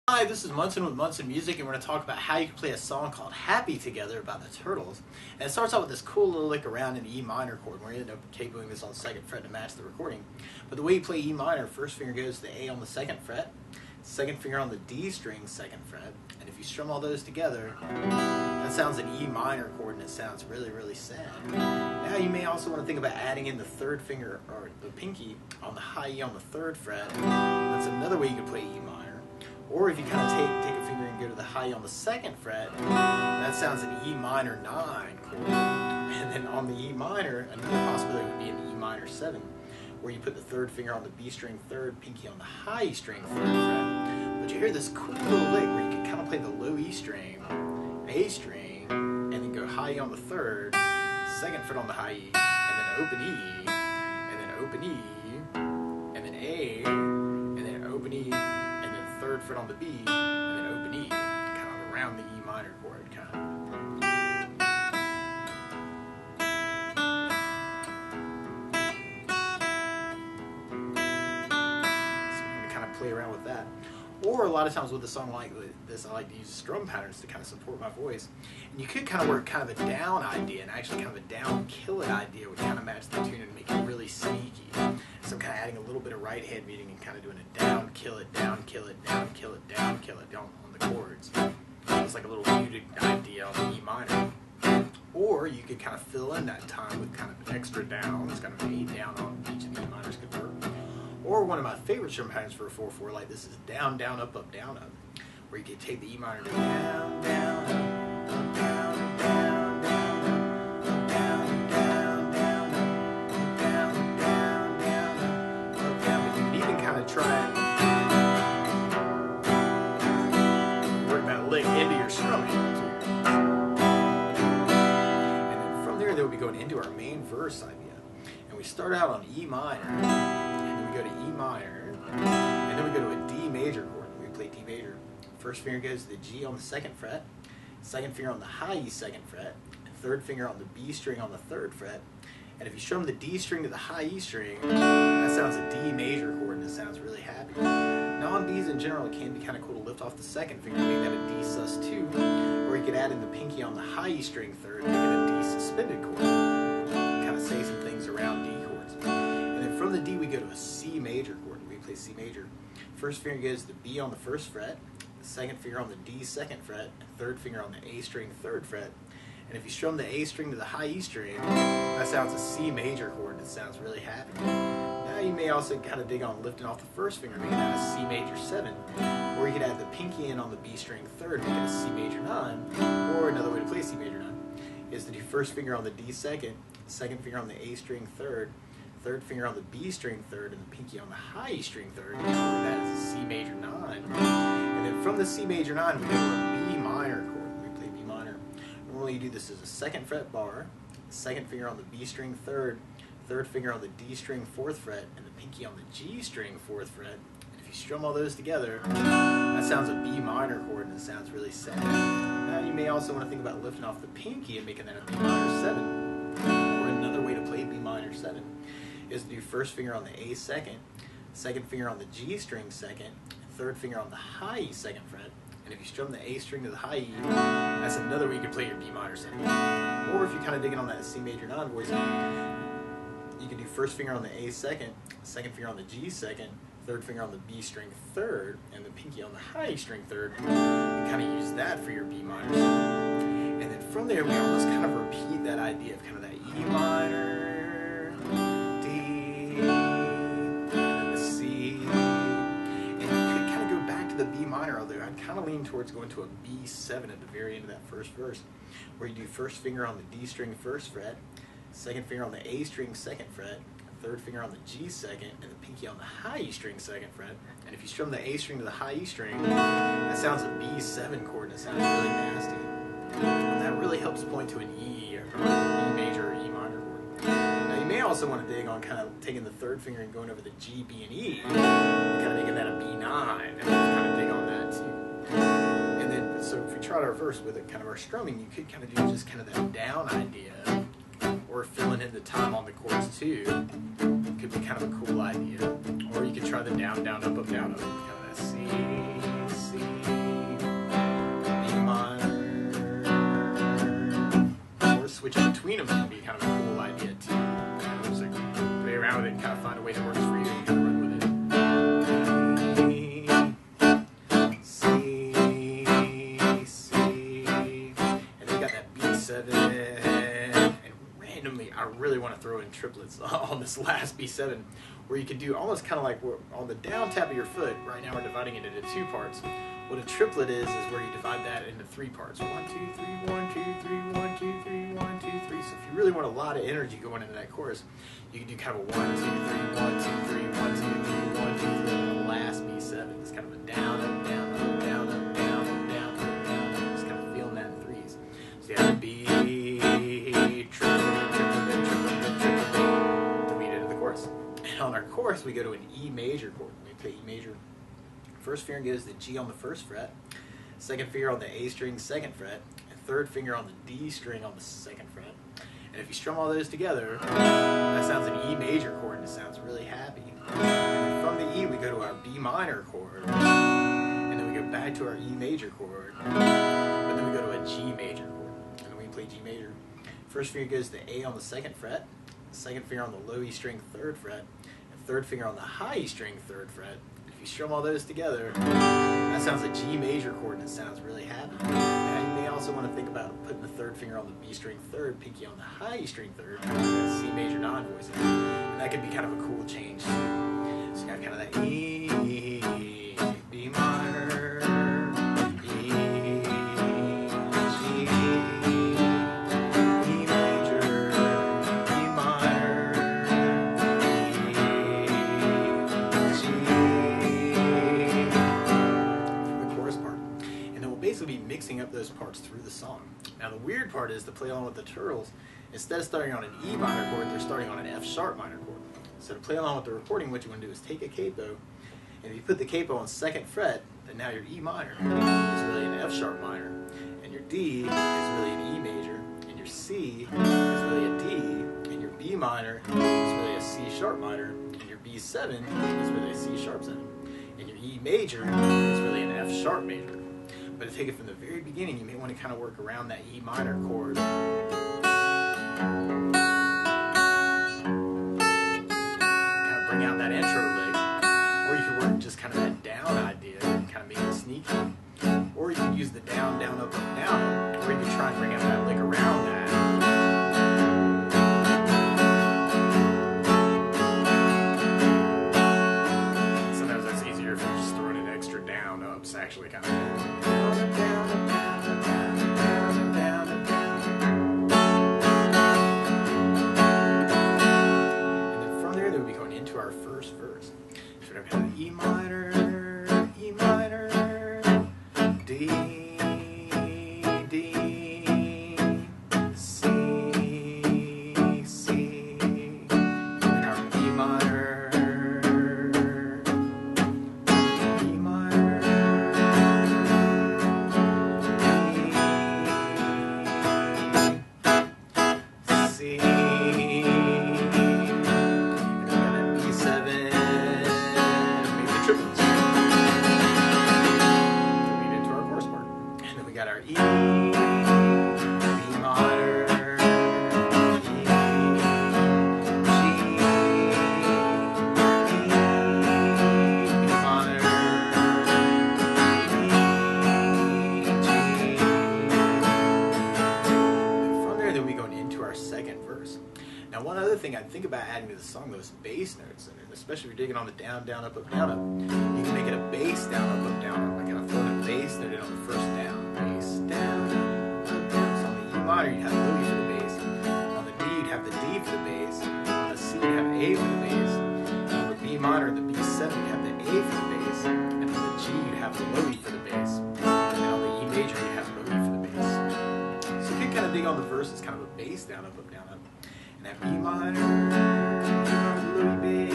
Hi, this is Munson with Munson Music, and we're going to talk about how you can play a song called Happy Together by the Turtles. And it starts out with this cool little lick around in E minor chord, where you end up tabling this on the 2nd fret to match the recording. But the way you play E minor, first finger goes to the A on the 2nd fret, second finger on the D string, 2nd fret, and if you strum all those together, that sounds an E minor chord, and it sounds really, really sad. Now you may also want to think about adding in the 3rd finger, or the pinky, on the high E on the 3rd fret. That's another way you can play E minor. Or if you kind of take a finger and go to the high E on the 2nd fret, that sounds an E minor 9 chord. And then on the E minor, another possibility would be an E minor 7, where you put the 3rd finger on the B string 3rd, pinky on the high E string 3rd fret. But you hear this cool little lick where you can kind of play the low E string, A string, and then go high E on the 3rd, 2nd fret on the high E, and then open E, and then open E, and then A, and then open E, 3rd fret on the B, and then open E, kind of around the E minor chord, kind of. So I'm going to kind of play around with that. Or a lot of times with a song like this, I like to use strum patterns to kind of support my voice. And you could kind of work kind of a down idea, and actually kind of a down kill it idea would kind of match the tune and make it really sneaky. So I'm kind of adding a little bit of right hand muting and kind of doing a down, kill it, down, kill it, down, kill it, down, kill it, down on the chords. It's like a little muted idea on the E minor. Or you could kind of fill in that time with kind of an extra down. It's kind of an 8 down on each of the E minors could work. Or one of my favorite strum patterns for a 4/4 like this is down, down, up, up, down, up. Where you could take the E minor and go down, down, up, down, down, down, up, down, down, down, up, down, down, down, up, down. But you can even kind of try and work that lick into your strumming. And then from there, we'll be going into our main verse idea. And we start out on E minor, and then we go to E minor, and then we go to a D major chord. We play D major. First finger goes to the G on the 2nd fret, 2nd finger on the high E 2nd fret, 3rd finger on the B string on the 3rd fret. And if you strum the D string to the high E string, that sounds a D major chord, and it sounds really happy. Now on Ds in general, it can be kind of cool to lift off the 2nd finger and make that a D sus2, or you could add in the pinky on the high E string 3rd, make it a D suspended chord. Kind of say some things around D chords. And then from the D we go to a C major chord. We play C major. First finger goes to the B on the 1st fret, 2nd finger on the D 2nd fret, 3rd finger on the A string 3rd fret. And if you strum the A string to the high E string, that sounds a C major chord, and it sounds really happy. Now you may also kind of dig on lifting off the 1st finger, making that a C major 7, or you could add the pinky in on the B string 3rd, make it a C major 9, or another way to play C major 9 is to do 1st finger on the D 2nd, 2nd finger on the A string 3rd, 3rd finger on the B string 3rd, and the pinky on the high E string 3rd, and that is a C major 9. And then from the C major 9, we go to a B minor chord. We play B minor. Normally you do this as a 2nd fret bar, 2nd finger on the B string 3rd, 3rd finger on the D string 4th fret, and the pinky on the G string 4th fret. And if you strum all those together, that sounds a B minor chord, and it sounds really sad. Now you may also want to think about lifting off the pinky and making that a B minor 7. Or another way to play B minor 7 is to do 1st finger on the A 2nd, 2nd finger on the G string 2nd, 3rd finger on the high E 2nd fret. And if you strum the A string to the high E, that's another way you can play your B minor 7. Or if you're kind of digging on that C major 9 voice, you can do 1st finger on the A 2nd, 2nd finger on the G 2nd, 3rd finger on the B string 3rd, and the pinky on the high E string 3rd, and kind of use that for your B minor 7. And then from there, we almost kind of repeat that idea of kind of that E minor, D, and then the C. And you could kind of go back to the B minor, although I'd kind of lean towards going to a B7 at the very end of that first verse, where you do 1st finger on the D string 1st fret, 2nd finger on the A string 2nd fret, 3rd finger on the G 2nd, and the pinky on the high E string 2nd fret. And if you strum the A string to the high E string, that sounds a B7 chord, and it sounds really nasty. And that really helps point to an E, or E major or E minor chord. Now you may also want to dig on kind of taking the 3rd finger and going over the G, B, and E, and kind of making that a B9, and kind of dig on that too. And then, so if we tried our verse with it, kind of our strumming, you could kind of do just kind of that down idea, or filling in the time on the chords too. Could be kind of a cool idea. Or you could try the down, down, up, down, up, kind of that C, C, kind of a cool idea too. Just like play around with it and kind of find a way that works for you and kind of run with it. C, and then you got that B7, and randomly I really want to throw in triplets on this last B7, where you could do almost kind of like on the down tap of your foot. Right now we're dividing it into 2 parts. What a triplet is where you divide that into 3 parts. 1, 2, 3, 1, 2, 3, 1, 2, 3, 1, 2, 3. So if you really want a lot of energy going into that chorus, you can do kind of a 1, 2, 3, 1, 2, 3, 1, 2, 3, 1, 2, 3, and the last B7. It's kind of a down, up, down, up, down, up, down, up, down, up, down. Just kind of feeling that in 3s. So you have B, triplet, to lead into the chorus. And on our chorus, we go to an E major chord. We play E major. First finger goes to G on the 1st fret, second finger on the A string 2nd fret, and third finger on the D string on the 2nd fret. And if you strum all those together, that sounds an E major chord, and it sounds really happy. And then from the E, we go to our B minor chord, and then we go back to our E major chord, but then we go to a G major chord, and then we play G major. First finger goes to A on the 2nd fret, second finger on the low E string 3rd fret, and third finger on the high E string 3rd fret. If you strum all those together, that sounds a G major chord, and it sounds really happy. Now you may also want to think about putting the third finger on the B string 3rd, pinky on the high E string 3rd, C major non-voicing. And that could be kind of a cool change too. So you got kind of that E, B minor, E, G, E major, B minor, E, G. Basically be mixing up those parts through the song. Now the weird part is to play along with the Turtles, instead of starting on an E minor chord, they're starting on an F sharp minor chord. So to play along with the recording, what you want to do is take a capo, and if you put the capo on 2nd fret, then now your E minor is really an F sharp minor, and your D is really an E major, and your C is really a D, and your B minor is really a C sharp minor, and your B7 is really a C sharp 7, and your E major is really an F sharp major. But to take it from the very beginning, you may want to kind of work around that E minor chord. Kind of bring out that intro lick. Or you could work just kind of that down idea and kind of make it sneaky. Or you could use the down, down, up, down. Or you could try and bring out that lick around that. Sometimes that's easier if you're just throwing an extra down ups, actually kind of. Our first verse. So we're going to have E minor, D, D, C, C, and our B minor, E minor, D, C. Our E, B minor, E, G, E, B minor, E, G. And from there, then we go into our 2nd verse. Now, one other thing I'd think about adding to the song, those bass notes in it, especially if you're digging on the down, down, up, down, up. You can make it a bass down, up, down, up. Like kind of throwing a bass note in on the first down. Bass down, up, down. So on the E minor, you'd have Louis for the bass. On the D, you'd have the D for the bass. On the C, you'd have A for the bass. On the B minor and the B7, you'd have the A for the bass. And on the G, you'd have the Louis for the bass. And then on the E major, you'd have Louis for the bass. So you can kind of dig on the verses, kind of a bass down, up, down, up. And that B minor, Louis bass.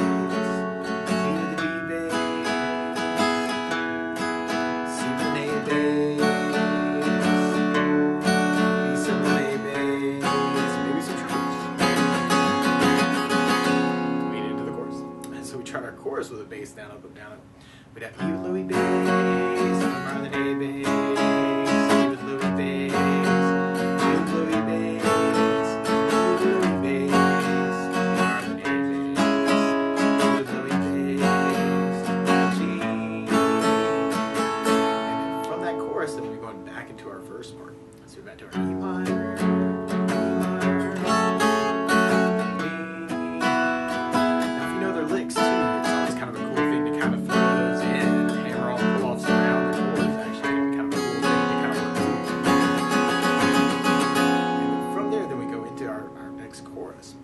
With a bass down, up, down, up. We'd have E with Louis bass, E minor than A bass, E with Louis bass, G with Louis bass, E with Louis back to our E minor. Now, if you know their licks too, it's always kind of a cool thing to kind of throw those in and hammer all the pull-offs around the chords. Actually, kind of a cool thing to kind of work through. And then from there, then we go into our next chorus.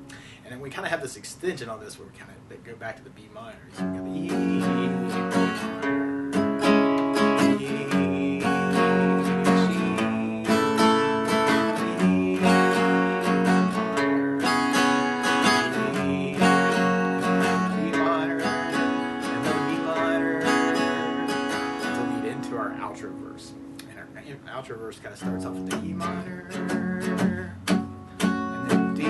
And then we kind of have this extension on this where we kind of go back to the B minor. So we got the E minor, E, G, E minor, and then E minor to lead into our outro verse. And our outro verse kind of starts off with the E minor, and then D.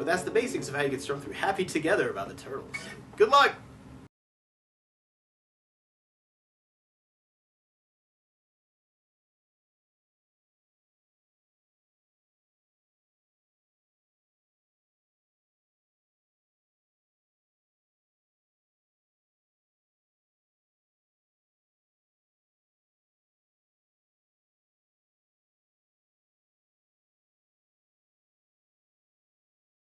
That's the basics of how you get strung through Happy Together by the Turtles. Good luck!